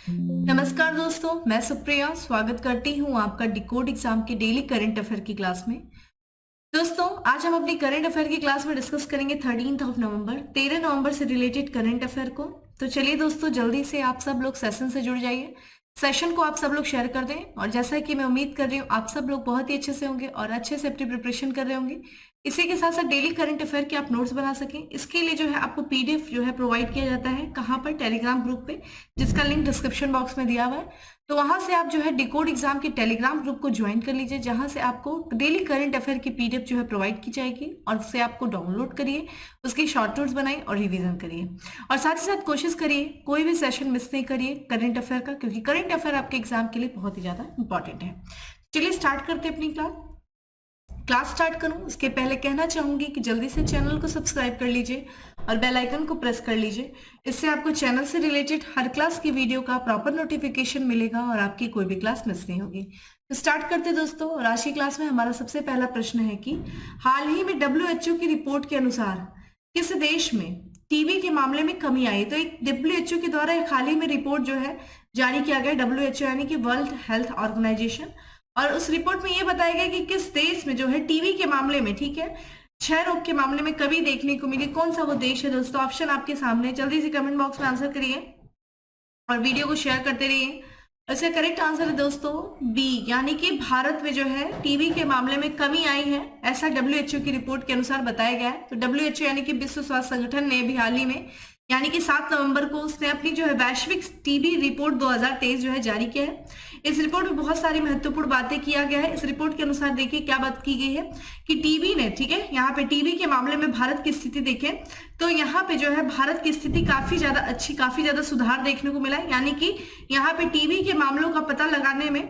नमस्कार दोस्तों, मैं सुप्रिया स्वागत करती हूँ आपका डिकोड एग्जाम के डेली करंट अफेयर की क्लास में। दोस्तों, आज हम अपनी करंट अफेयर की क्लास में डिस्कस करेंगे 13 नवंबर से रिलेटेड करंट अफेयर को। तो चलिए दोस्तों, जल्दी से आप सब लोग सेशन से जुड़ जाइए। सेशन को आप सब लोग शेयर कर दें और जैसा कि मैं उम्मीद कर रही हूँ आप सब लोग बहुत ही अच्छे से होंगे और अच्छे से अपनी प्रिपरेशन कर रहे होंगे। इसी के साथ साथ डेली करंट अफेयर के आप नोट्स बना सकें, इसके लिए जो है आपको पीडीएफ जो है प्रोवाइड किया जाता है। कहाँ पर? टेलीग्राम ग्रुप पे, जिसका लिंक डिस्क्रिप्शन बॉक्स में दिया हुआ है। तो वहां से आप जो है डिकोड एग्जाम के टेलीग्राम ग्रुप को ज्वाइन कर लीजिए, जहां से आपको डेली करंट अफेयर की पीडीएफ जो है प्रोवाइड की जाएगी और उससे आपको डाउनलोड करिए, उसकी शॉर्ट नोट्स बनाइए और रिवीजन करिए। और साथ ही साथ कोशिश करिए कोई भी सेशन मिस नहीं करिए करंट अफेयर का, क्योंकि करंट अफेयर आपके एग्जाम के लिए बहुत ही ज्यादा इंपॉर्टेंट है। चलिए स्टार्ट करते हैं अपनी क्लास स्टार्ट करूं उसके पहले कहना चाहूंगी कि जल्दी से चैनल को सब्सक्राइब कर लीजिए और बेल आइकन को प्रेस कर लीजिए। इससे आपको चैनल से रिलेटेड हर क्लास की वीडियो का प्रॉपर नोटिफिकेशन मिलेगा और आपकी कोई भी क्लास मिस नहीं होगी। तो स्टार्ट करते दोस्तों। और आज की क्लास में हमारा सबसे पहला प्रश्न है कि हाल ही में WHO की रिपोर्ट के अनुसार किस देश में टीबी के मामले में कमी आई? तो एक WHO के द्वारा एक हाल ही में रिपोर्ट जो है जारी किया गया, WHO यानी कि वर्ल्ड हेल्थ ऑर्गेनाइजेशन, और उस रिपोर्ट में ये बताया गया कि किस देश में जो है टीबी के मामले में, ठीक है, क्षय रोग के मामले में कमी देखने को मिली। कौन सा वो देश है दोस्तों? ऑप्शन आपके सामने, जल्दी से कमेंट बॉक्स में आंसर करिए और वीडियो को शेयर करते रहिए। इसका करेक्ट आंसर है दोस्तों बी, यानी कि भारत में जो है टीबी के मामले में कमी आई है, ऐसा WHO की रिपोर्ट के अनुसार बताया गया है। तो WHO यानी कि विश्व स्वास्थ्य संगठन ने भी हाल ही में यानी कि 7 नवंबर को उसने अपनी जो है वैश्विक टीबी रिपोर्ट 2023 जो है जारी किया है। इस रिपोर्ट में बहुत सारी महत्वपूर्ण बातें किया गया है। इस रिपोर्ट के अनुसार देखिए क्या बात की गई है कि टीबी ने, ठीक है, यहाँ पे टीबी के मामले में भारत की स्थिति देखें तो यहाँ पे जो है भारत की स्थिति काफी ज्यादा अच्छी, काफी ज्यादा सुधार देखने को मिला है। यानी कि यहाँ पे टीबी के मामलों का पता लगाने में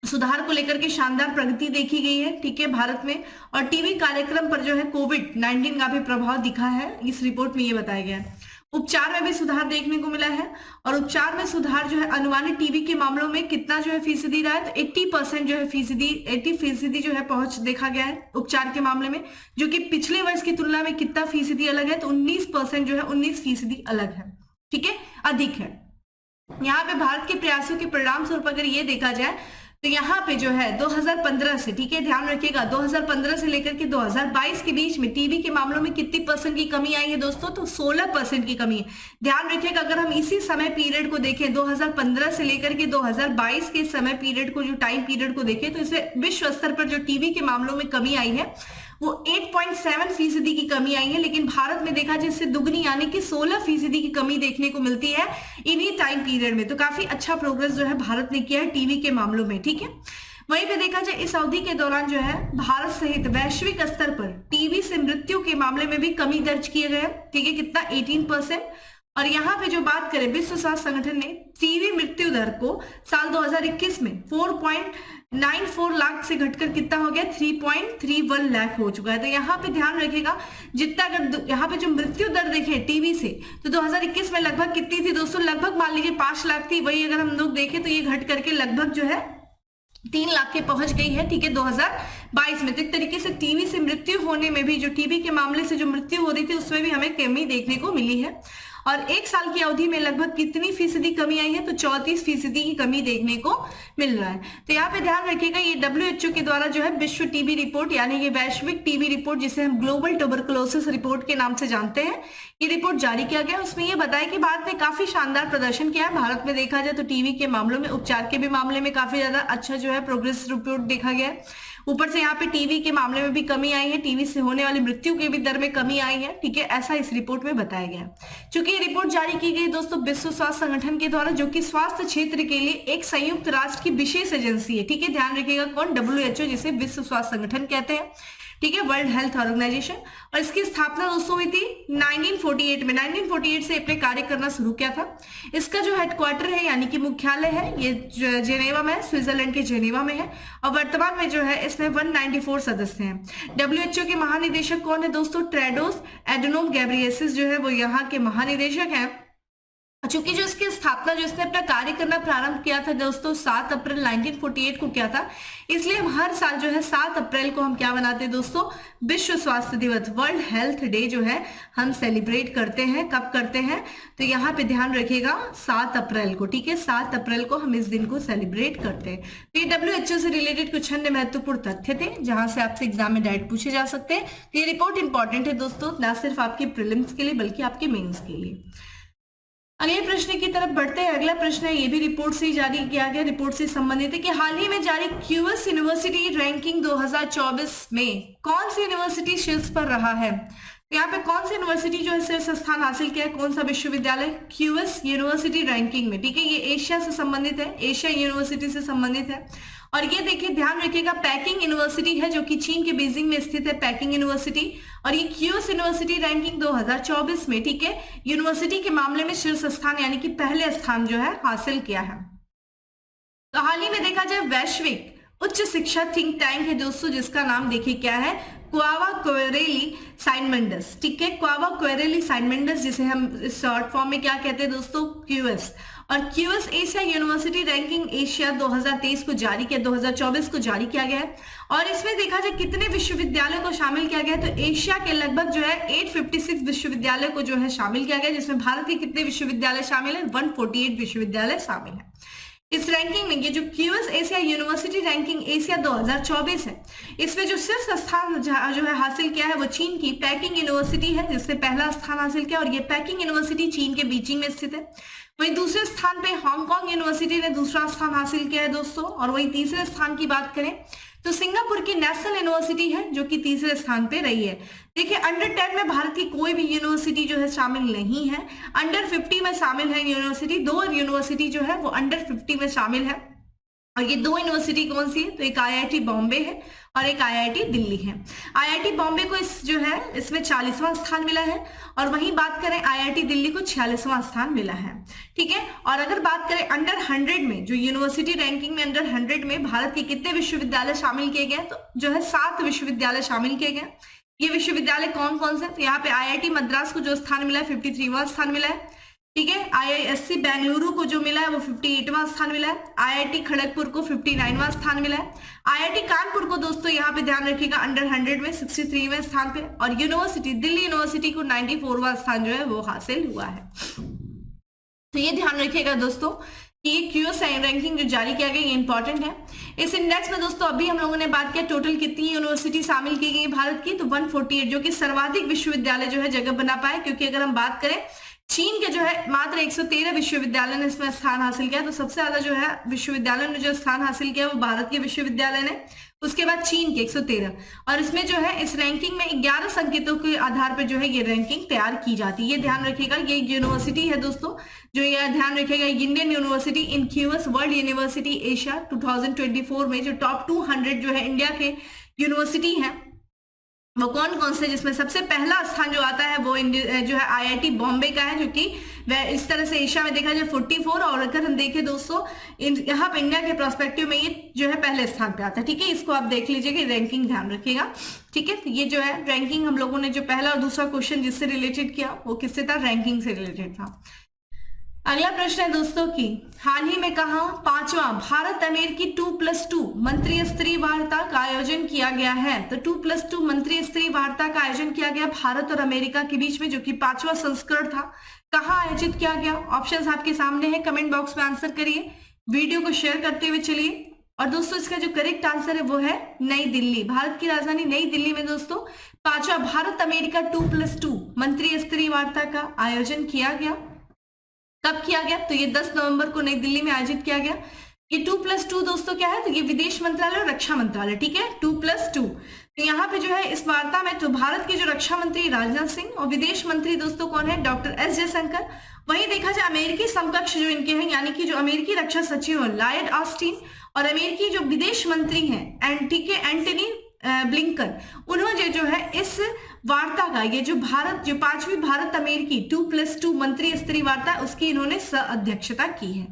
सुधार को लेकर के शानदार प्रगति देखी गई है, ठीक है, भारत में। और टीबी कार्यक्रम पर जो है कोविड-19 का भी प्रभाव दिखा है, इस रिपोर्ट में ये बताया गया है। उपचार में भी सुधार देखने को मिला है और उपचार में सुधार जो है अनुमानित टीबी के मामलों में कितना जो है फीसदी रहा है? तो 80% जो है फीसदी, 80% जो है पहुंच देखा गया है उपचार के मामले में, जो कि पिछले वर्ष की तुलना में कितना फीसदी अलग है? तो 19% जो है 19% अलग है, ठीक है, अधिक है। यहाँ पे भारत के प्रयासों के परिणाम स्वरूप अगर ये देखा जाए तो यहाँ पे जो है 2015 से, ठीक है, ध्यान रखिएगा, 2015 से लेकर के 2022 के बीच में टीबी के मामलों में कितनी % की कमी आई है दोस्तों? तो 16% की कमी है। ध्यान रखिएगा, अगर हम इसी समय पीरियड को देखें 2015 से लेकर के 2022 के समय पीरियड को, जो टाइम पीरियड को देखें, तो इसमें विश्व स्तर पर जो टीबी के मामलों में कमी आई है वो 8.7% की कमी आई है। लेकिन भारत में देखा जाए इससे दुगनी यानी कि 16% की कमी देखने को मिलती है इन्हीं टाइम पीरियड में। तो काफी अच्छा प्रोग्रेस जो है भारत ने किया है टीबी के मामलों में, ठीक है। वहीं पे देखा जाए इस अवधि के दौरान जो है भारत सहित वैश्विक स्तर पर टीबी से मृत्यु के मामले में भी कमी दर्ज किए गए, ठीक है, कितना? 18%। और यहाँ पे जो बात करें, विश्व स्वास्थ्य संगठन ने टीबी मृत्यु दर को साल 2021 में 4.94 लाख से घटकर कितना हो गया? 3.31 लाख हो चुका है। तो यहाँ पे ध्यान रखिएगा, जितना अगर यहाँ पे जो मृत्यु दर देखें टीबी से, तो 2021 में लगभग कितनी थी दोस्तों? लगभग मान लीजिए 5 लाख थी। वही अगर हम लोग देखें तो ये घट करके लगभग जो है 3 लाख के पहुंच गई है, ठीक है, 2022 में। तो एक तरीके से टीबी से मृत्यु होने में भी, जो टीबी के मामले से जो मृत्यु हो रही थी उसमें भी हमें कमी देखने को मिली है। और एक साल की अवधि में लगभग कितनी फीसदी कमी आई है? तो 34% की कमी देखने को मिल रहा है। तो यहाँ पे ध्यान रखिएगा, ये WHO के द्वारा जो है विश्व टीबी रिपोर्ट यानी कि वैश्विक टीबी रिपोर्ट, जिसे हम ग्लोबल ट्यूबरकुलोसिस रिपोर्ट के नाम से जानते हैं, ये रिपोर्ट जारी किया गया। उसमें ये बताया कि भारत ने काफी शानदार प्रदर्शन किया है। भारत में देखा जाए तो टीबी के मामलों में, उपचार के भी मामले में काफी ज्यादा अच्छा जो है प्रोग्रेस रिपोर्ट देखा गया है। ऊपर से यहाँ पे टीबी के मामले में भी कमी आई है, टीबी से होने वाली मृत्यु के भी दर में कमी आई है, ठीक है, ऐसा इस रिपोर्ट में बताया गया। चूंकि ये रिपोर्ट जारी की गई दोस्तों विश्व स्वास्थ्य संगठन के द्वारा, जो कि स्वास्थ्य क्षेत्र के लिए एक संयुक्त राष्ट्र की विशेष एजेंसी है, ठीक है, ध्यान रखिएगा कौन? WHO, जिसे विश्व स्वास्थ्य संगठन कहते हैं, ठीक है, वर्ल्ड हेल्थ ऑर्गेनाइजेशन। और इसकी स्थापना दोस्तों हुई थी 1948 में। 1948 से अपने कार्य करना शुरू किया था। इसका जो हेडक्वार्टर है यानी कि मुख्यालय है, ये जेनेवा में है, स्विट्जरलैंड के जेनेवा में है। और वर्तमान में जो है इसमें 194 सदस्य हैं। WHO के महानिदेशक कौन है दोस्तों? टेड्रोस एडनोम घेब्रेयेसस जो है वो यहाँ के महानिदेशक हैं। चूंकि जो इसकी स्थापना, जो इसने अपना कार्य करना प्रारंभ किया था दोस्तों 7 अप्रैल 1948 को किया था, इसलिए हम हर साल जो है 7 अप्रैल को हम क्या मनाते हैं दोस्तों, विश्व स्वास्थ्य दिवस, वर्ल्ड हेल्थ डे जो है हम सेलिब्रेट करते हैं। कब करते हैं, तो यहाँ पे ध्यान रखिएगा 7 अप्रैल को, ठीक है, 7 अप्रैल को हम इस दिन को सेलिब्रेट करते हैं। तो ये WHO से रिलेटेड कुछ अन्य महत्वपूर्ण तथ्य थे जहां से आपसे एग्जाम में डायरेक्ट पूछे जा सकते हैं। तो ये रिपोर्ट इंपॉर्टेंट है दोस्तों, ना सिर्फ आपके प्रीलिम्स के लिए बल्कि आपके मेंस के लिए। अगले प्रश्न की तरफ बढ़ते हैं। अगला प्रश्न है, ये भी रिपोर्ट से जारी किया गया, रिपोर्ट से संबंधित है कि हाल ही में जारी क्यूएस यूनिवर्सिटी रैंकिंग 2024 में कौन सी यूनिवर्सिटी शीर्ष पर रहा है। तो यहाँ पे कौन सी यूनिवर्सिटी जो है शीर्ष स्थान हासिल किया है, कौन सा विश्वविद्यालय क्यूएस यूनिवर्सिटी रैंकिंग में, ठीक है, ये एशिया से संबंधित है, एशिया यूनिवर्सिटी से संबंधित है। और ये देखिए ध्यान रखिएगा पैकिंग यूनिवर्सिटी है जो कि चीन के बीजिंग में स्थित है, पैकिंग यूनिवर्सिटी। और ये क्यूएस यूनिवर्सिटी रैंकिंग 2024 में, ठीक है, यूनिवर्सिटी के मामले में शीर्ष स्थान यानी कि पहले स्थान जो है हासिल किया है। तो हाल ही में देखा जाए वैश्विक उच्च शिक्षा थिंक टैंक है दोस्तों, जिसका नाम देखिए क्या है, क्वावा क्वेरेली साइनमेंडस, ठीक है, क्वावा क्वेरेली साइनमेंडस, जिसे हम शॉर्ट फॉर्म में क्या कहते हैं दोस्तों, क्यूएस। और QS Asia university ranking Asia 2023 को जारी किया, 2024 को जारी किया गया है। और इसमें देखा जाए कितने विश्वविद्यालयों को शामिल किया गया है, तो एशिया के लगभग जो है 856 विश्वविद्यालय को जो है शामिल किया गया, जिसमें भारत के कितने विश्वविद्यालय शामिल है, 148 विश्वविद्यालय शामिल है इस रैंकिंग में। ये जो QS Asia university ranking Asia 2024 है, इसमें जो शीर्ष स्थान जो है हासिल किया है वो चीन की पैकिंग यूनिवर्सिटी है, जिसने पहला स्थान हासिल किया। और ये पैकिंग यूनिवर्सिटी चीन के बीजिंग में स्थित है। वहीं दूसरे स्थान पे हांगकांग यूनिवर्सिटी ने दूसरा स्थान हासिल किया है दोस्तों। और वहीं तीसरे स्थान की बात करें तो सिंगापुर की नेशनल यूनिवर्सिटी है जो कि तीसरे स्थान पे रही है। देखिए अंडर 10 में भारत की कोई भी यूनिवर्सिटी जो है शामिल नहीं है, अंडर 50 में शामिल है यूनिवर्सिटी, 2 यूनिवर्सिटी जो है वो अंडर 50 में शामिल है। और ये 2 यूनिवर्सिटी कौन सी है, तो एक IIT बॉम्बे है और एक IIT दिल्ली है। IIT बॉम्बे को इसमें 40वां स्थान मिला है, और वहीं बात करें IIT दिल्ली को 46वां स्थान मिला है, ठीक है। और अगर बात करें अंडर 100 में, जो यूनिवर्सिटी रैंकिंग में अंडर 100 में भारत के कितने विश्वविद्यालय शामिल किए गए, तो जो है 7 विश्वविद्यालय शामिल किए गए। ये विश्वविद्यालय कौन कौन से, तो यहाँ पे IIT मद्रास को जो स्थान मिला है 53वां स्थान मिला है, ठीक है। IISc बेंगलुरु को जो मिला है वो 58वां स्थान मिला है। IIT खड़गपुर को 59वां स्थान मिला है। IIT कानपुर को दोस्तों यहाँ पे ध्यान रखिएगा अंडर 100 में 63वें स्थान पे। और यूनिवर्सिटी दिल्ली यूनिवर्सिटी को 94वां स्थान जो है वो हासिल हुआ है। तो ये ध्यान रखिएगा दोस्तों कि ये क्यूएस रैंकिंग जो जारी किया गया ये इंपॉर्टेंट है। इस इंडेक्स में दोस्तों अभी हम लोगों ने बात किया टोटल कितनी यूनिवर्सिटी शामिल की गई भारत की, तो 148, जो कि सर्वाधिक विश्वविद्यालय जो है जगह बना पाए। क्योंकि अगर हम बात करें चीन के जो है मात्र 113 विश्वविद्यालय ने इसमें स्थान हासिल किया, तो सबसे ज्यादा जो है विश्वविद्यालय ने जो स्थान हासिल किया वो भारत के विश्वविद्यालय ने, उसके बाद चीन के 113। और इसमें जो है इस रैंकिंग में 11 संकेतों के आधार पर जो है ये रैंकिंग तैयार की जाती है। ये ध्यान रखिएगा, ये यूनिवर्सिटी है दोस्तों, जो ये ध्यान रखिएगा इंडियन यूनिवर्सिटी इन क्यूएस वर्ल्ड यूनिवर्सिटी एशिया 2024 में जो टॉप 200 जो है इंडिया के यूनिवर्सिटी है वो कौन कौन से, जिसमें सबसे पहला स्थान जो आता है वो जो है IIT बॉम्बे का है, जो कि इस तरह से एशिया में देखा जाए 44। और अगर हम देखें दोस्तों यहाँ पे इंडिया के प्रोस्पेक्टिव में ये जो है पहले स्थान पे आता है, ठीक है। इसको आप देख लीजिएगा, रैंकिंग ध्यान रखिएगा, ठीक है। तो ये जो है रैंकिंग हम लोगों ने जो पहला और दूसरा क्वेश्चन जिससे रिलेटेड किया वो किससे था, रैंकिंग से रिलेटेड था। अगला प्रश्न है दोस्तों की हाल ही में कहा 5वां भारत अमेरिकी 2+2 मंत्रिय स्तरीय वार्ता का आयोजन किया गया है। तो 2+2 मंत्रिय स्तरीय वार्ता का आयोजन किया गया भारत और अमेरिका के बीच में, जो कि 5वां संस्करण था। कहाँ आयोजित किया गया, ऑप्शंस आपके सामने है, कमेंट बॉक्स में आंसर करिए, वीडियो को शेयर करते हुए चलिए। और दोस्तों इसका जो करेक्ट आंसर है वो है नई दिल्ली, भारत की राजधानी नई दिल्ली में दोस्तों 5वां भारत अमेरिका 2+2 मंत्रिय स्तरीय वार्ता का आयोजन किया गया। कब किया गया, तो ये 10 नवंबर को नई दिल्ली में आयोजित किया गया। ये 2+2 दोस्तों क्या है, तो ये विदेश मंत्रालय और रक्षा मंत्रालय, ठीक है, 2+2। तो यहाँ पे जो है इस वार्ता में तो भारत के जो रक्षा मंत्री राजनाथ सिंह और विदेश मंत्री दोस्तों कौन है, डॉक्टर एस जयशंकर। वहीं देखा जाए अमेरिकी समकक्ष जो इनके हैं, यानी कि जो अमेरिकी रक्षा सचिव है लॉयड ऑस्टिन, और अमेरिकी जो विदेश मंत्री हैं एंटनी ब्लिंकन, उन्होंने जो है इस वार्ता का ये जो 5वीं भारत अमेरिकी 2+2 मंत्री स्तरीय वार्ता उसकी इन्होंने अध्यक्षता की है।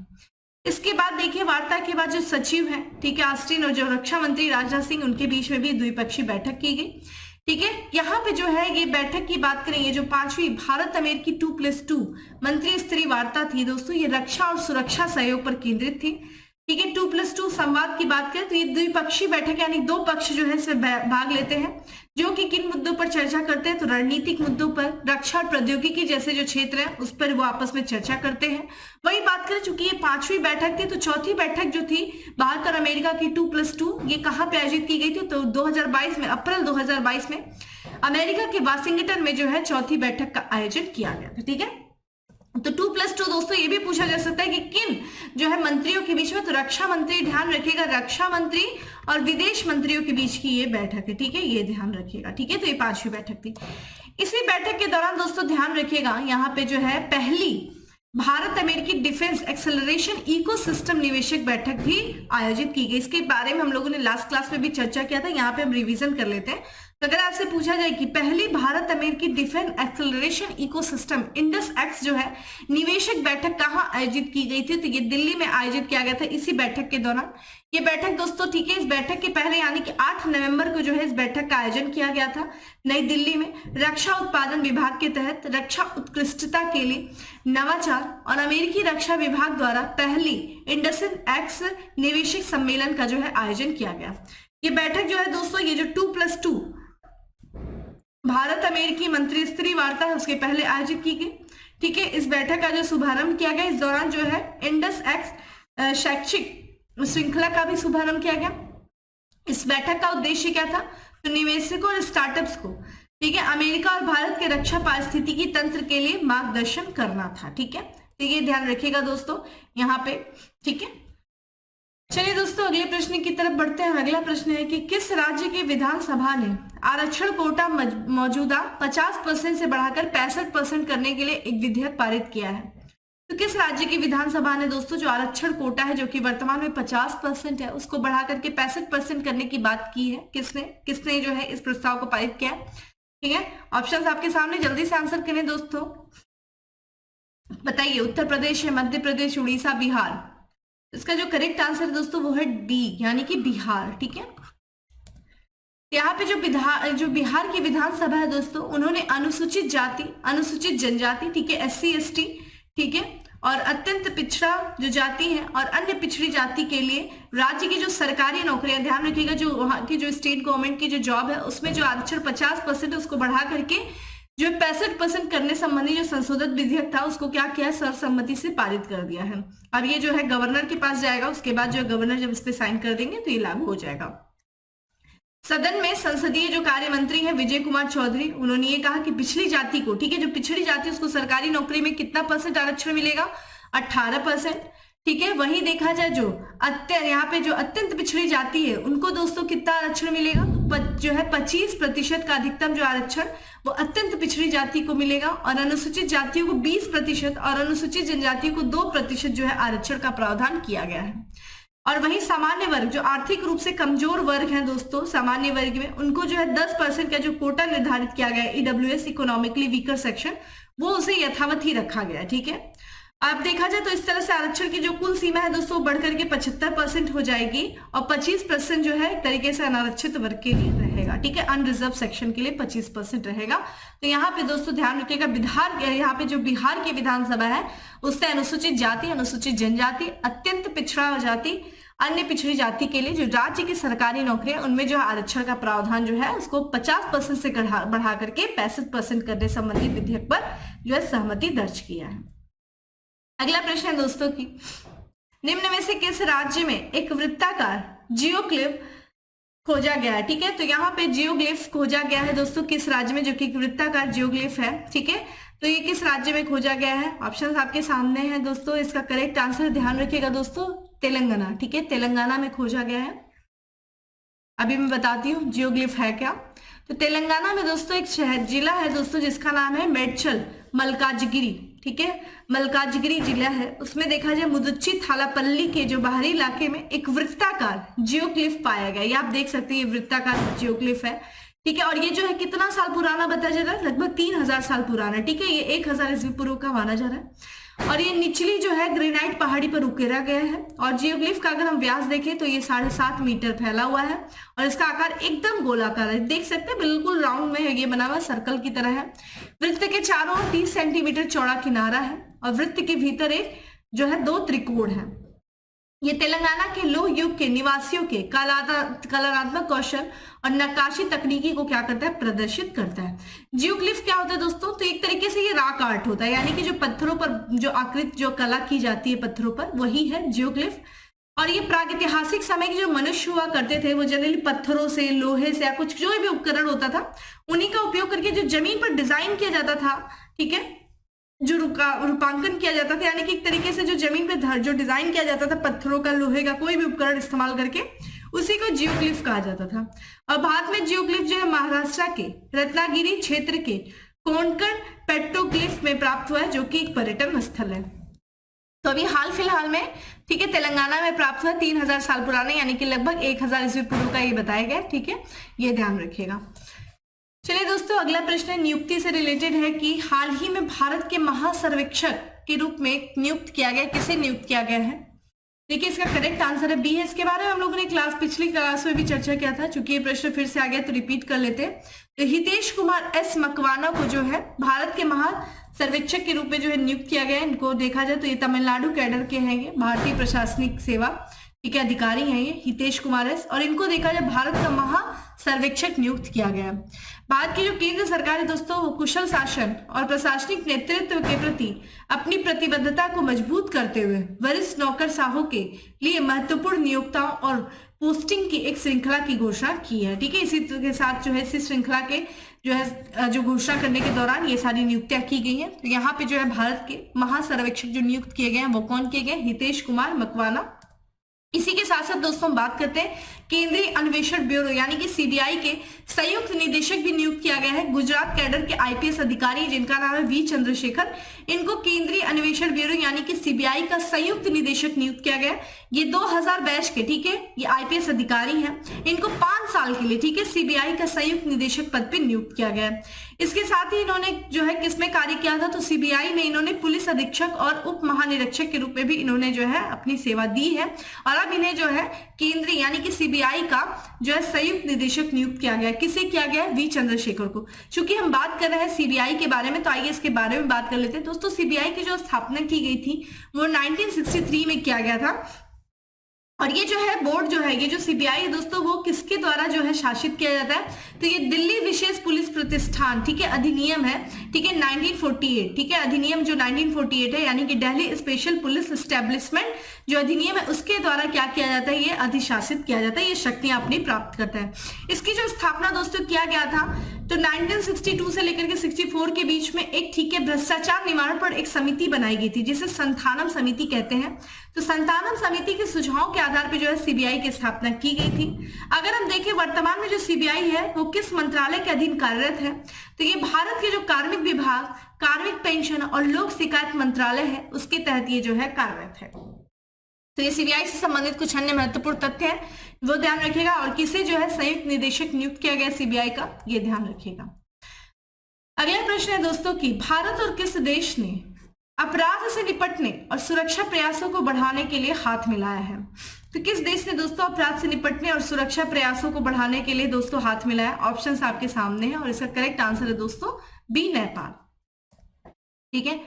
इसके बाद देखिए वार्ता के बाद जो सचिव है, ठीक है, ऑस्टिन, और जो रक्षा मंत्री राजनाथ सिंह, उनके बीच में भी द्विपक्षीय बैठक की गई, ठीक है, यहाँ पे जो है ये बैठक की बात करेंगे, जो 5वीं भारत अमेरिकी 2+2 मंत्री स्तरीय वार्ता थी दोस्तों, ये रक्षा और सुरक्षा सहयोग पर केंद्रित थी। ठीक है, 2+2 संवाद की बात करें तो ये द्विपक्षीय बैठक, यानी दो पक्ष जो है इसमें भाग लेते हैं, जो कि किन मुद्दों पर चर्चा करते हैं, तो रणनीतिक मुद्दों पर, रक्षा और प्रौद्योगिकी जैसे जो क्षेत्र है उस पर वो आपस में चर्चा करते हैं। वही बात करें, चूंकि ये 5वीं बैठक थी, तो चौथी बैठक जो थी भारत और अमेरिका की 2+2, ये कहाँ पे आयोजित की गई थी, तो 2022 में, अप्रैल 2022 में अमेरिका के वाशिंगटन में जो है चौथी बैठक का आयोजन किया गया था। ठीक है, तो 2+2 दोस्तों ये भी पूछा जा सकता है कि किन जो है मंत्रियों के बीच में, तो रक्षा मंत्री, ध्यान रखिएगा, रक्षा मंत्री और विदेश मंत्रियों के बीच की ये बैठक है। ठीक है, ये ध्यान रखिएगा। ठीक है, तो ये 5वीं बैठक थी। इसी बैठक के दौरान दोस्तों ध्यान रखिएगा, यहाँ पे जो है पहली भारत अमेरिकी डिफेंस एक्सेलरेशन इकोसिस्टम निवेशक बैठक भी आयोजित की गई। इसके बारे में हम लोगों ने लास्ट क्लास में भी चर्चा किया था, यहाँ पे हम रिवीजन कर लेते हैं। तो अगर आपसे पूछा जाए कि पहली भारत अमेरिकी defence acceleration ecosystem Indus x जो है निवेशक बैठक कहाँ आयोजित की गई थी, तो ये दिल्ली में आयोजित किया गया था इसी बैठक के दौरान। ये बैठक दोस्तों, ठीक है, इस बैठक के पहले यानी कि 8 नवंबर को जो है इस बैठक का आयोजन किया गया था नई दिल्ली में। रक्षा उत्पादन विभाग के तहत रक्षा उत्कृष्टता के लिए नवाचार और अमेरिकी रक्षा विभाग द्वारा पहली इंडस एक्स निवेशक सम्मेलन का जो है आयोजन किया गया। ये बैठक जो है दोस्तों, ये जो 2+2 भारत अमेरिकी मंत्री स्तरीय वार्ता है उसके पहले आयोजित की गई। ठीक है, इस बैठक का जो शुभारंभ किया गया, इस दौरान जो है इंडस एक्स शैक्षिक श्रृंखला का भी शुभारंभ किया गया। इस बैठक का उद्देश्य क्या था, तो निवेशकों और स्टार्टअप्स को, ठीक है, अमेरिका और भारत के रक्षा पारिस्थितिकी तंत्र के लिए मार्गदर्शन करना था। ठीक है, तो ये ध्यान रखिएगा दोस्तों यहाँ पे। ठीक है, चलिए दोस्तों अगले प्रश्न की तरफ बढ़ते हैं। अगला प्रश्न है कि किस राज्य की विधानसभा ने आरक्षण कोटा मौजूदा 50% से बढ़ाकर 65% करने के लिए एक विधेयक पारित किया है। तो किस राज्य की विधानसभा ने दोस्तों जो आरक्षण कोटा है, जो कि वर्तमान में 50% है, उसको बढ़ा करके 65% करने की बात की है। किसने जो है इस प्रस्ताव को पारित किया है। ठीक है, ऑप्शंस आपके सामने, जल्दी से आंसर करें दोस्तों। बताइए, उत्तर प्रदेश है, मध्य प्रदेश, उड़ीसा, बिहार। इसका जो करेक्ट आंसर दोस्तों वो है डी, यानी कि बिहार। ठीक है, यहाँ पे जो बिहार की विधानसभा है दोस्तों, उन्होंने अनुसूचित जाति, अनुसूचित जनजाति, ठीक है, SC ST, ठीक है, और अत्यंत पिछड़ा जो जाति है और अन्य पिछड़ी जाति के लिए राज्य की जो सरकारी नौकरियां, ध्यान रखिएगा, जो वहां की जो स्टेट गवर्नमेंट की जो जॉब है उसमें जो आरक्षण 50% है उसको बढ़ा करके जो 65% करने संबंधी जो संशोधित विधेयक था उसको क्या किया, सर्वसम्मति से पारित कर दिया है। अब ये जो है गवर्नर के पास जाएगा, उसके बाद जो गवर्नर जब इस पे साइन कर देंगे तो ये लागू हो जाएगा। सदन में संसदीय जो कार्य मंत्री है विजय कुमार चौधरी, उन्होंने ये कहा कि पिछड़ी जाति को, ठीक है, जो पिछड़ी जाति उसको सरकारी नौकरी में कितना % आरक्षण मिलेगा, 18%। ठीक है, वहीं देखा जाए जो यहाँ पे जो अत्यंत पिछड़ी जाति है उनको दोस्तों कितना आरक्षण मिलेगा, तो जो है 25% का अधिकतम जो आरक्षण वो अत्यंत पिछड़ी जाति को मिलेगा, और अनुसूचित जातियों को 20% और अनुसूचित जनजातियों को 2% जो है आरक्षण का प्रावधान किया गया है। और वहीं सामान्य वर्ग, जो आर्थिक रूप से कमजोर वर्ग हैं दोस्तों, सामान्य वर्ग में उनको जो है 10% का जो कोटा निर्धारित किया गया है, EWS इकोनॉमिकली वीकर सेक्शन, वो उसे यथावत ही रखा गया। ठीक है, अब देखा जाए तो इस तरह से आरक्षण की जो कुल सीमा है दोस्तों बढ़कर के 75% हो जाएगी, और 25% जो है एक तरीके से अनारक्षित वर्ग के लिए रहेगा। ठीक है, अनरिजर्व सेक्शन के लिए 25% रहेगा। तो यहाँ पे दोस्तों ध्यान रखिएगा, यहाँ पे जो बिहार की विधानसभा है उससे अनुसूचित जाति, अनुसूचित जनजाति, अत्यंत पिछड़ा जाति, अन्य पिछड़ी जाति के लिए जो राज्य की सरकारी नौकरी है उनमें जो आरक्षण का प्रावधान जो है उसको 50% से बढ़ा करके 65% करने संबंधी विधेयक पर जो है सहमति दर्ज किया है। अगला प्रश्न है दोस्तों की, निम्न में से किस राज्य में एक वृत्ताकार जियोग्लिफ खोजा गया है। ठीक है, तो यहाँ पे जियोग्लिफ खोजा गया है दोस्तों किस राज्य में, जो कि वृत्ताकार जियोग्लिफ है। ठीक है, तो ये किस राज्य में खोजा गया है, ऑप्शंस आपके सामने हैं दोस्तों। इसका करेक्ट आंसर ध्यान रखिएगा दोस्तों, तेलंगाना। ठीक है, तेलंगाना में खोजा गया है। अभी मैं बताती हूँ जियोग्लिफ है क्या। तो तेलंगाना में दोस्तों एक शहर जिला है दोस्तों जिसका नाम है मेडचल मल्काजगिरी। ठीक है, मल्काजगिरी जिला है, उसमें देखा जाए मुदुच्ची थालापल्ली के जो बाहरी इलाके में एक वृत्ताकार जियोग्लिफ पाया गया। ये आप देख सकते हैं, ये वृत्ताकार जियोग्लिफ है। ठीक है, और ये जो है कितना साल पुराना बताया जा रहा है, लगभग 3000 साल पुराना। ठीक है, ये 1000 ईस्वी पूर्व का माना जा रहा है। और ये निचली जो है ग्रेनाइट पहाड़ी पर उकेरा गया है। और जियोग्लिफ का अगर हम व्यास देखें तो ये 7.5 मीटर फैला हुआ है और इसका आकार एकदम गोलाकार है, देख सकते हैं बिल्कुल राउंड में ये बना हुआ सर्कल की तरह है। वृत्त के चारों ओर 30 सेंटीमीटर चौड़ा किनारा है और वृत्त के भीतर एक जो है 2 त्रिकोण है। ये तेलंगाना के लोह युग के निवासियों के कलात्मक कौशल और नक्काशी तकनीकी को क्या करता है, प्रदर्शित करता है। जियोग्लिफ क्या होता है दोस्तों, तो एक तरीके से ये रॉक आर्ट होता है, यानी कि जो पत्थरों पर जो आकृति जो कला की जाती है पत्थरों पर, वही है जियोग्लिफ। और ये प्रागैतिहासिक समय के जो मनुष्य हुआ करते थे वो जनरली पत्थरों से, लोहे से या कुछ जो भी उपकरण होता था उन्हीं का उपयोग करके जो जमीन पर डिजाइन किया जाता था, ठीक है, जो रूपांकन किया जाता था, यानी कि एक तरीके से जो जमीन पे जो डिजाइन किया जाता था पत्थरों का, लोहे का, कोई भी उपकरण इस्तेमाल करके, उसी को जियोग्लिफ कहा जाता था। और भारत में जियोग्लिफ जो है महाराष्ट्र के रत्नागिरी क्षेत्र के कोंकण पेट्रोग्लिफ में प्राप्त हुआ है, जो कि एक पर्यटन स्थल है। तो अभी हाल फिलहाल में, ठीक है, तेलंगाना में प्राप्त हुआ 3000 साल पुराने, यानी कि लगभग 1000 ईस्वी पूर्व का ये बताया गया, ठीक है, ये ध्यान रखिएगा। चलिए दोस्तों, अगला प्रश्न नियुक्ति से रिलेटेड है कि हाल ही में भारत के महासर्वेक्षक के रूप में नियुक्त किया गया, किसे नियुक्त किया गया है? देखिए इसका करेक्ट आंसर है बी है। इसके बारे में हम लोगों ने पिछली क्लास में भी चर्चा किया था, चूंकि ये प्रश्न फिर से आ गया तो रिपीट कर लेते हैं। तो हितेश कुमार एस मकवाना को जो है भारत के महासर्वेक्षक के रूप में जो है नियुक्त किया गया है। इनको देखा जाए तो ये तमिलनाडु कैडर के हैं, ये भारतीय प्रशासनिक सेवा, ठीक है, अधिकारी हैं ये हितेश कुमार एस, और इनको देखा जाए भारत का महासर्वेक्षक नियुक्त किया गया। भारत की जो केंद्र सरकार है दोस्तों, वो कुशल शासन और प्रशासनिक नेतृत्व के प्रति अपनी प्रतिबद्धता को मजबूत करते हुए वरिष्ठ नौकरशाहों के लिए महत्वपूर्ण नियोक्ताओं और पोस्टिंग की एक श्रृंखला की घोषणा की है, ठीक है। इसी के साथ जो है इसी श्रृंखला के जो घोषणा करने के दौरान ये सारी नियुक्तियां की गई हैं। तो यहाँ पे जो है भारत के महासर्वेक्षक जो नियुक्त किए गए हैं वो कौन किए गए? हितेश कुमार मकवाना। इसी के साथ साथ दोस्तों हम बात करते हैं केंद्रीय अन्वेषण ब्यूरो यानी कि सीबीआई के संयुक्त निदेशक भी नियुक्त किया गया है। गुजरात कैडर के आईपीएस अधिकारी जिनका नाम है वी चंद्रशेखर, इनको केंद्रीय अन्वेषण ब्यूरो यानी कि सीबीआई का संयुक्त निदेशक नियुक्त किया गया। ये 2000 बैच के, ठीक है, ये आईपीएस अधिकारी हैं। इनको 5 साल के लिए, ठीक है, सीबीआई का संयुक्त निदेशक पद पर नियुक्त किया गया। इसके साथ ही इन्होंने जो है किसमें कार्य किया था? तो सीबीआई में इन्होंने पुलिस अधीक्षक और उप महानिरीक्षक के रूप में भी इन्होंने जो है अपनी सेवा दी है। और अब इन्हें जो है केंद्रीय यानी कि सीबीआई का जो है संयुक्त निदेशक नियुक्त किया गया। किसे किया गया? वी चंद्रशेखर को। चूंकि हम बात कर रहे हैं सीबीआई के बारे में तो आइए इसके बारे में बात कर लेते हैं। दोस्तों सीबीआई की जो स्थापना की गई थी वो 1963 में किया गया था। और ये जो है बोर्ड जो है, ये जो सीबीआई है दोस्तों, वो किसके द्वारा जो है शासित किया जाता है? तो ये दिल्ली विशेष पुलिस प्रतिष्ठान, ठीक है, अधिनियम है, ठीक है, 1948, ठीक है, अधिनियम जो 1948 है यानी कि दिल्ली स्पेशल पुलिस एस्टेब्लिशमेंट जो अधिनियम है उसके द्वारा क्या किया जाता है? ये अधिशासित किया जाता है, ये शक्तियां अपनी प्राप्त करता है। इसकी जो स्थापना दोस्तों किया गया था तो 1962 से लेकर के 64 के बीच में एक, ठीक है, भ्रष्टाचार निवारण पर एक समिति बनाई गई थी जिसे संथानम समिति कहते हैं। तो संथानम समिति के सुझाव के आधार पर जो है सीबीआई की स्थापना की गई थी। अगर हम देखें वर्तमान में जो सीबीआई है वो किस मंत्रालय के अधीन कार्यरत है? तो ये भारत के जो कार्मिक विभाग, कार्मिक पेंशन और लोक शिकायत मंत्रालय है उसके तहत ये जो है कार्यरत है। तो ये सीबीआई से संबंधित कुछ अन्य महत्वपूर्ण तथ्य हैं, वो ध्यान रखिएगा। और किसे जो है संयुक्त निदेशक नियुक्त किया गया सीबीआई का, ये ध्यान रखिएगा। अगला प्रश्न है दोस्तों कि भारत और किस देश ने अपराध से निपटने और सुरक्षा प्रयासों को बढ़ाने के लिए हाथ मिलाया है? तो किस देश ने दोस्तों अपराध से निपटने और सुरक्षा प्रयासों को बढ़ाने के लिए दोस्तों हाथ मिलाया? ऑप्शंस आपके सामने हैं और इसका करेक्ट आंसर है दोस्तों बी, नेपाल, ठीक है।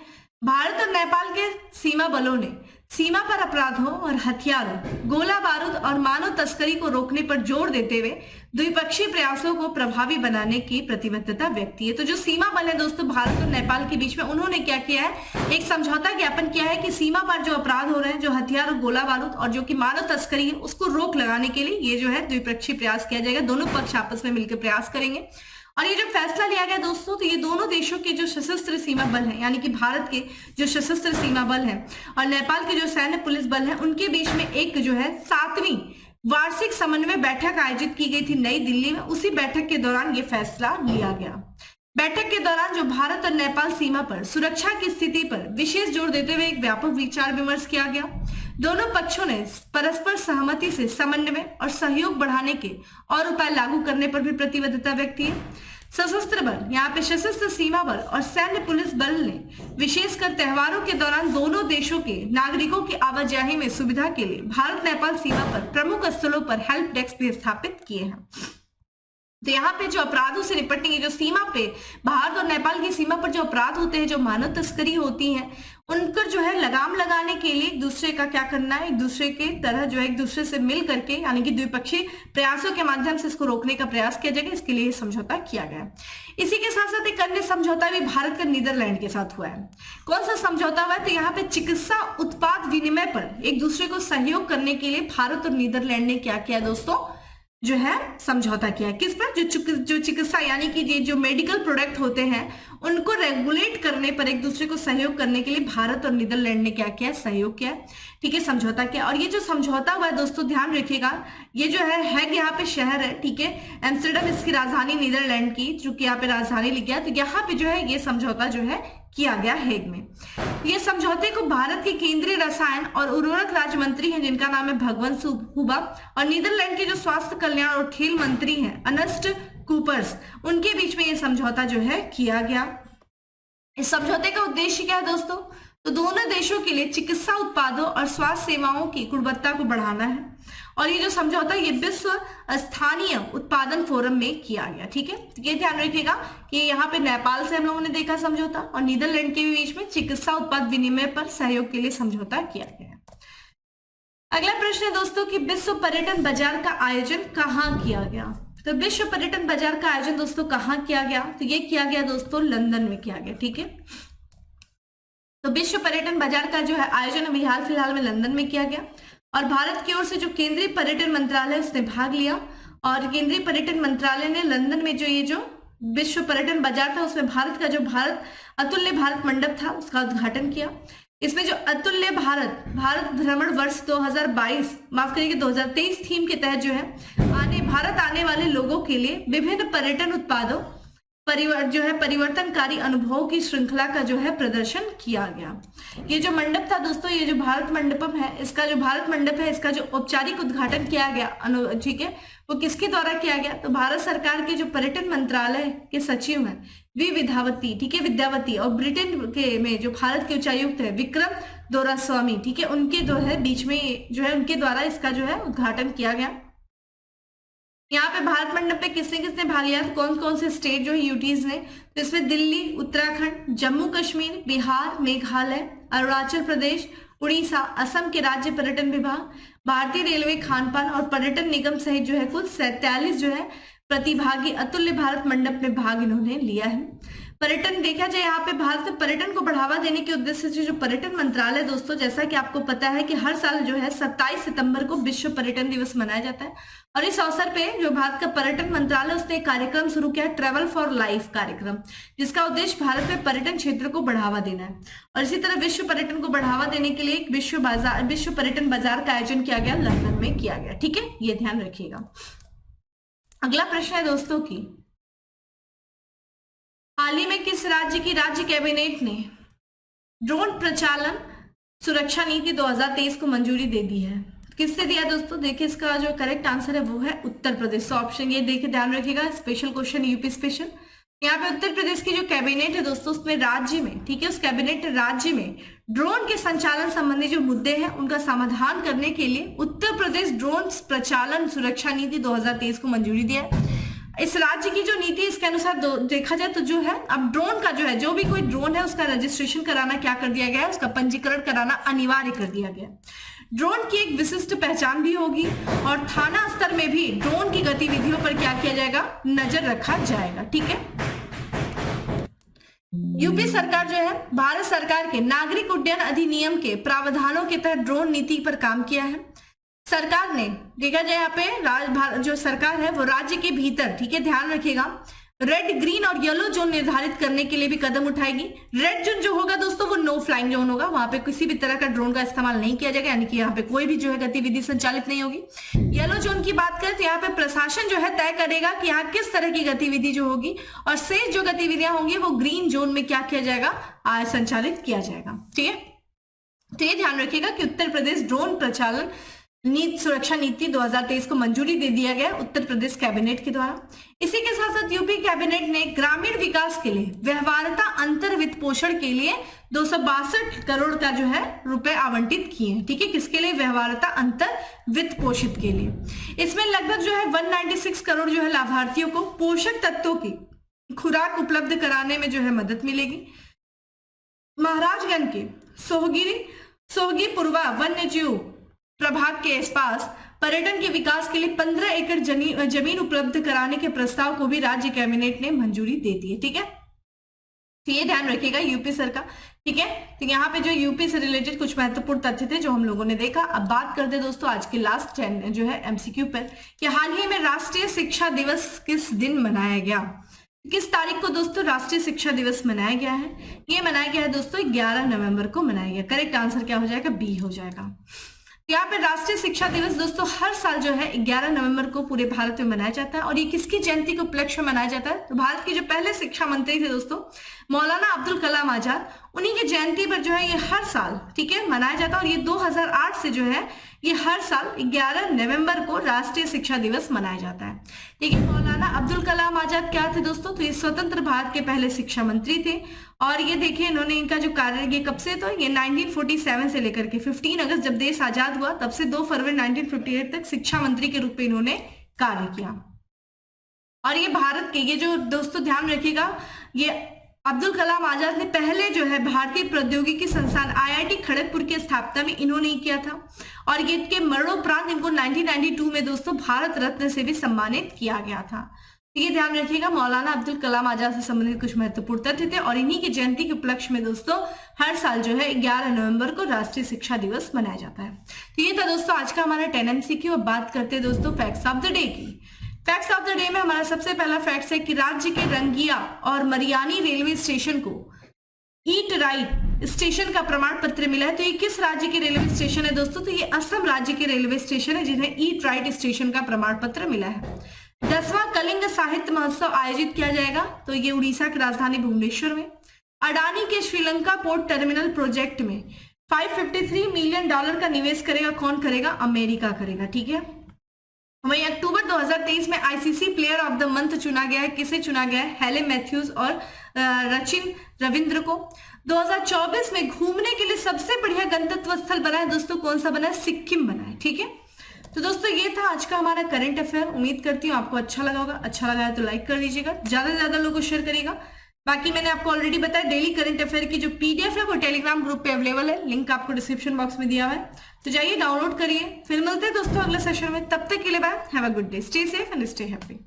भारत और नेपाल के सीमा बलों ने सीमा पर अपराधों और हथियारों, गोला बारूद और मानव तस्करी को रोकने पर जोर देते हुए द्विपक्षीय प्रयासों को प्रभावी बनाने की प्रतिबद्धता व्यक्त की है। तो जो सीमा बल है दोस्तों भारत और नेपाल के बीच में, उन्होंने क्या किया है? एक समझौता ज्ञापन किया है कि सीमा पर जो अपराध हो रहे हैं, जो हथियार और गोला बारूद और जो कि मानव तस्करी है, उसको रोक लगाने के लिए ये जो है द्विपक्षीय प्रयास किया जाएगा। दोनों पक्ष आपस में मिलकर प्रयास करेंगे। और ये जो फैसला लिया गया दोस्तों, तो ये दोनों देशों के जो सशस्त्र सीमा बल हैं यानी कि भारत के जो सशस्त्र सीमा बल हैं और नेपाल के जो सैन्य पुलिस बल हैं, उनके बीच में एक जो है 7वीं वार्षिक समन्वय बैठक आयोजित की गई थी नई दिल्ली में। उसी बैठक के दौरान ये फैसला लिया गया। बैठक के दौरान जो भारत और नेपाल सीमा पर सुरक्षा की स्थिति पर विशेष जोर देते हुए एक व्यापक विचार विमर्श किया गया। दोनों पक्षों ने परस्पर सहमति से समन्वय और सहयोग बढ़ाने के और उपाय लागू करने पर भी प्रतिबद्धता व्यक्त की। सशस्त्र बल, यहाँ पे सशस्त्र सीमा बल और सैन्य पुलिस बल ने विशेषकर त्योहारों के दौरान दोनों देशों के नागरिकों की आवाजाही में सुविधा के लिए भारत नेपाल सीमा पर प्रमुख स्थलों पर हेल्प डेस्क भी स्थापित किए हैं। तो यहाँ पे जो अपराधों से निपटने की, जो सीमा पे भारत और नेपाल की सीमा पर जो अपराध होते हैं, जो मानव तस्करी होती है, उन पर जो है लगाम लगाने के लिए एक दूसरे का क्या करना है, एक दूसरे के तरह जो है एक दूसरे से मिल करके, यानी कि द्विपक्षीय प्रयासों के माध्यम से इसको रोकने का प्रयास किया जाएगा। इसके लिए समझौता किया गया। इसी के साथ साथ एक अन्य समझौता भी भारत का नीदरलैंड के साथ हुआ है। कौन सा समझौता हुआ है? तो यहाँ पे चिकित्सा उत्पाद विनिमय पर एक दूसरे को सहयोग करने के लिए भारत और नीदरलैंड ने क्या किया दोस्तों, जो है समझौता किया है। किस पर? जो चिकित्सा यानी कि ये जो मेडिकल प्रोडक्ट होते हैं उनको रेगुलेट करने पर एक दूसरे को सहयोग करने के लिए भारत और नीदरलैंड ने क्या किया, सहयोग किया, ठीक है, समझौता किया। और ये जो समझौता हुआ है दोस्तों, ध्यान रखिएगा, ये जो है हैग यहाँ पे शहर है, ठीक है, एम्स्टर्डम इसकी राजधानी नीदरलैंड की, जो कि यहाँ पे राजधानी लिखा है। तो यहाँ पे जो है ये समझौता जो है किया गया हेग में। ये समझौते को भारत के केंद्रीय रसायन और उर्वरक राज्य मंत्री हैं जिनका नाम है भगवंत हुबा, और नीदरलैंड के जो स्वास्थ्य कल्याण और खेल मंत्री हैं अनस्ट कूपर्स, उनके बीच में ये समझौता जो है किया गया। इस समझौते का उद्देश्य क्या है दोस्तों? तो दोनों देशों के लिए चिकित्सा उत्पादों और स्वास्थ्य सेवाओं की गुणवत्ता को बढ़ाना है। और ये जो समझौता ये विश्व स्थानीय उत्पादन फोरम में किया गया, ठीक है। ये ध्यान रखिएगा कि यहाँ पे नेपाल से हम लोगों ने देखा समझौता, और नीदरलैंड के बीच में चिकित्सा उत्पाद विनिमय पर सहयोग के लिए समझौता किया गया। अगला प्रश्न है दोस्तों कि विश्व पर्यटन बाजार का आयोजन कहाँ किया गया? तो विश्व पर्यटन बाजार का आयोजन दोस्तों कहाँ किया गया? तो ये किया गया दोस्तों लंदन में किया गया, ठीक है। तो विश्व पर्यटन बाजार का जो है आयोजन अभी हाल फिलहाल में लंदन में किया गया, और भारत की ओर से जो केंद्रीय पर्यटन मंत्रालय उसने भाग लिया, और केंद्रीय पर्यटन मंत्रालय ने लंदन में जो ये जो विश्व पर्यटन बाजार था उसमें भारत का जो भारत अतुल्य भारत मंडप था उसका उद्घाटन किया। इसमें जो अतुल्य भारत भ्रमण वर्ष 2022 माफ करिए 2023 थीम के तहत जो है भारत आने वाले लोगों के लिए विभिन्न पर्यटन उत्पादों परिवर्तनकारी अनुभवों की श्रृंखला का जो है प्रदर्शन किया गया। ये जो मंडप था दोस्तों, ये जो भारत मंडपम है, इसका जो भारत मंडप है इसका जो औपचारिक उद्घाटन किया गया, ठीक है, वो किसके द्वारा किया गया? तो भारत सरकार के जो पर्यटन मंत्रालय के सचिव हैं विद्यावती, ठीक है, विद्यावती, और ब्रिटेन के में जो भारत के उच्चायुक्त है विक्रम दोरास्वामी, ठीक है, उनके जो है बीच में जो है उनके द्वारा इसका जो है उद्घाटन किया गया। यहाँ पे भारत मंडप पे किसने किसने भाग लिया? तो कौन कौन से स्टेट जो है यूटीज ने? तो इसमें दिल्ली, उत्तराखंड, जम्मू कश्मीर, बिहार, मेघालय, अरुणाचल प्रदेश, उड़ीसा, असम के राज्य पर्यटन विभाग, भारतीय रेलवे, खान पान और पर्यटन निगम सहित जो है कुल 47 जो है प्रतिभागी अतुल्य भारत मंडप में भाग इन्होंने लिया है। पर्यटन देखा जाए यहाँ पे भारत में पर्यटन को बढ़ावा देने के उद्देश्य से जो पर्यटन मंत्रालय दोस्तों, जैसा कि आपको पता है कि हर साल जो है 27 सितंबर को विश्व पर्यटन दिवस मनाया जाता है, और इस अवसर पे जो भारत का पर्यटन मंत्रालय उसने एक कार्यक्रम शुरू किया है, ट्रेवल फॉर लाइफ कार्यक्रम, जिसका उद्देश्य भारत में पर्यटन क्षेत्र को बढ़ावा देना है। और इसी तरह विश्व पर्यटन को बढ़ावा देने के लिए एक विश्व पर्यटन बाजार का आयोजन किया गया, लंदन में किया गया, ठीक है, ये ध्यान रखिएगा। अगला प्रश्न है दोस्तों की हाल ही में किस राज्य की राज्य कैबिनेट ने ड्रोन प्रचालन सुरक्षा नीति 2023 को मंजूरी दे दी है? किससे दिया दोस्तों? देखिए इसका जो करेक्ट आंसर है वो है उत्तर प्रदेश। तो ऑप्शन ये देखिए ध्यान रखिएगा, स्पेशल क्वेश्चन यूपी स्पेशल। यहाँ पे उत्तर प्रदेश की जो कैबिनेट है दोस्तों उसमें राज्य में, ठीक है, उस कैबिनेट राज्य में ड्रोन के संचालन संबंधी जो मुद्दे हैं उनका समाधान करने के लिए उत्तर प्रदेश ड्रोन प्रचालन सुरक्षा नीति 2023 को मंजूरी दिया है। इस राज्य की जो नीति इसके अनुसार देखा जाए तो जो है अब ड्रोन का जो है जो भी कोई ड्रोन है उसका रजिस्ट्रेशन कराना क्या कर दिया गया है, उसका पंजीकरण कराना अनिवार्य कर दिया गया। ड्रोन की एक विशिष्ट पहचान भी होगी, और थाना स्तर में भी ड्रोन की गतिविधियों पर क्या किया जाएगा, नजर रखा जाएगा, ठीक है। यूपी सरकार जो है भारत सरकार के नागरिक उड्डयन अधिनियम के प्रावधानों के तहत ड्रोन नीति पर काम किया है। सरकार ने देखा जाए यहाँ पे जो सरकार है वो राज्य के भीतर, ठीक है, ध्यान रखिएगा, रेड, ग्रीन और येलो जोन निर्धारित करने के लिए भी कदम उठाएगी। रेड जोन जो होगा दोस्तों वो नो फ्लाइंग जोन होगा, वहां पे किसी भी तरह का ड्रोन का इस्तेमाल नहीं किया जाएगा, यानी कि यहाँ पे कोई भी जो है गतिविधि संचालित नहीं होगी। येलो जोन की बात करें तो यहाँ पे प्रशासन जो है तय करेगा कि यहाँ किस तरह की गतिविधि जो होगी, और शेष जो गतिविधियां होंगी वो ग्रीन जोन में क्या किया जाएगा, संचालित किया जाएगा, ठीक है। तो ये ध्यान रखिएगा कि उत्तर प्रदेश ड्रोन प्रचालन नीति सुरक्षा नीति 2023 को मंजूरी दे दिया गया उत्तर प्रदेश कैबिनेट के द्वारा। इसी के साथ साथ यूपी कैबिनेट ने ग्रामीण विकास के लिए व्यवहार्यता अंतर वित्त पोषण के लिए 262 करोड़ का जो है रुपए आवंटित किए हैं। ठीक है, किसके लिए? व्यवहार्यता अंतर वित्त पोषित के लिए। इसमें लगभग जो है 196 करोड़ जो है लाभार्थियों को पोषक तत्वों की खुराक उपलब्ध कराने में जो है मदद मिलेगी। महाराजगंज के सोहगी पुरवा वन्य जीव प्रभाग के आसपास पर्यटन के विकास के लिए 15 एकड़ जमीन उपलब्ध कराने के प्रस्ताव को भी राज्य कैबिनेट ने मंजूरी दे दी है। ठीक है, तो ये ध्यान रखिएगा यूपी सरकार। ठीक है, तो यहाँ पे जो यूपी से रिलेटेड कुछ महत्वपूर्ण तथ्य थे जो हम लोगों ने देखा। अब बात करते दोस्तों आज के लास्ट 10 जो है एमसीक्यू पर, कि हाल ही में राष्ट्रीय शिक्षा दिवस किस दिन मनाया गया? किस तारीख को दोस्तों राष्ट्रीय शिक्षा दिवस मनाया गया है? ये मनाया गया है दोस्तों 11 नवंबर को मनाया गया। करेक्ट आंसर क्या हो जाएगा? बी हो जाएगा। यहाँ पे राष्ट्रीय शिक्षा दिवस दोस्तों हर साल जो है 11 नवंबर को पूरे भारत में मनाया जाता है। और ये किसकी जयंती के उपलक्ष्य में मनाया जाता है? तो भारत के जो पहले शिक्षा मंत्री थे दोस्तों मौलाना अब्दुल कलाम आजाद, उन्हीं की जयंती पर जो है ये हर साल, ठीक है, मनाया जाता है। और ये 2008 से जो है ये हर साल 11 नवंबर को राष्ट्रीय शिक्षा दिवस मनाया जाता है। ठीक है, मौलाना अब्दुल कलाम आजाद क्या थे दोस्तों? तो ये स्वतंत्र भारत के पहले शिक्षा मंत्री थे। और ये देखिए इन्होंने इनका जो कार्य ये कब से, तो ये 1947 से लेकर के 15 अगस्त जब देश आजाद हुआ तब से 2 फरवरी 1958 तक शिक्षा मंत्री के रूप में इन्होंने कार्य किया। और ये भारत के, ये जो दोस्तों ध्यान रखिएगा, ये अब्दुल कलाम आजाद ने पहले जो है भारतीय प्रौद्योगिकी संस्थान IIT खड़गपुर की स्थापना में इन्होंने ही किया था। और ये के मरणोपरांत इनको 1992 में दोस्तों भारत रत्न से भी सम्मानित किया गया था। तो ये ध्यान रखिएगा, मौलाना अब्दुल कलाम आजाद से संबंधित कुछ महत्वपूर्ण तथ्य थे। और इन्हीं की जयंती के उपलक्ष्य में दोस्तों हर साल जो है 11 नवंबर को राष्ट्रीय शिक्षा दिवस मनाया जाता है। तो ये था दोस्तों आज का हमारा 10 MCQ। अब बात करते हैं दोस्तों फैक्ट्स ऑफ द डे की। फैक्ट्स ऑफ द डे में हमारा सबसे पहला फैक्ट है कि राज्य के रंगिया और मरियानी रेलवे स्टेशन को ईट राइट स्टेशन का प्रमाण पत्र मिला है। तो ये किस राज्य के रेलवे स्टेशन है दोस्तों? तो ये असम राज्य के रेलवे स्टेशन है जिन्हें ईट राइट स्टेशन का प्रमाण पत्र मिला है। 10वां कलिंग साहित्य महोत्सव आयोजित किया जाएगा, तो ये उड़ीसा की राजधानी भुवनेश्वर में। अडानी के श्रीलंका पोर्ट टर्मिनल प्रोजेक्ट में $553 मिलियन का निवेश करेगा। कौन करेगा? अमेरिका करेगा। ठीक है, वहीं अक्टूबर 2023 में ICC player of the month चुना गया है। किसे चुना गया है? हेले मैथ्यूज और रचिन रविंद्र को। 2024 में घूमने के लिए सबसे बढ़िया गंतव्य स्थल बना है दोस्तों, कौन सा बना है? सिक्किम बना है। ठीक है, तो दोस्तों ये था आज का हमारा करंट अफेयर। उम्मीद करती हूँ आपको अच्छा लगा होगा। अच्छा लगा है तो लाइक कर दीजिएगा, ज्यादा से ज्यादा लोगों को शेयर करिएगा। बाकी मैंने आपको ऑलरेडी बताया डेली करंट अफेयर की जो PDF है वो टेलीग्राम ग्रुप पे अवेलेबल है, लिंक आपको डिस्क्रिप्शन बॉक्स में दिया हुआ है, तो जाइए डाउनलोड करिए। फिर मिलते हैं दोस्तों अगले सेशन में, तब तक के लिए bye, have a good day, stay safe and stay happy.